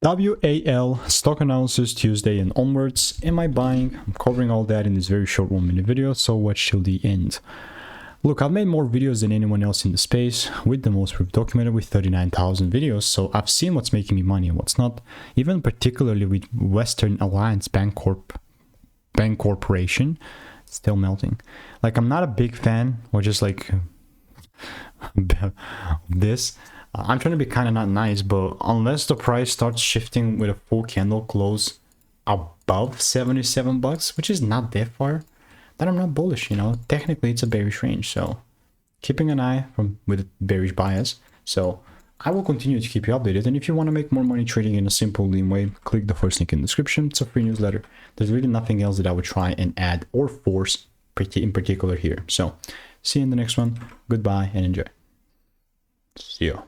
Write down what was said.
WAL Stock Analysis Tuesday and onwards. Am I buying? I'm covering all that in this very short 1-minute video, so watch till the end. Look, I've made more videos than anyone else in the space, with the most we've documented with 39,000 videos, so I've seen what's making me money and what's not, even particularly with Western Alliance Bancorporation. Still melting. Like, I'm not a big fan, or just like this. I'm trying to be kind of not nice, but unless the price starts shifting with a full candle close above 77 bucks, which is not that far, then I'm not bullish, you know. Technically it's a bearish range, so keeping an eye with bearish bias. So I will continue to keep you updated, and if you want to make more money trading in a simple lean way, click the first link in the description. It's a free newsletter. There's really nothing else that I would try and add or force in particular here. So see you in the next one. Goodbye and enjoy. See you.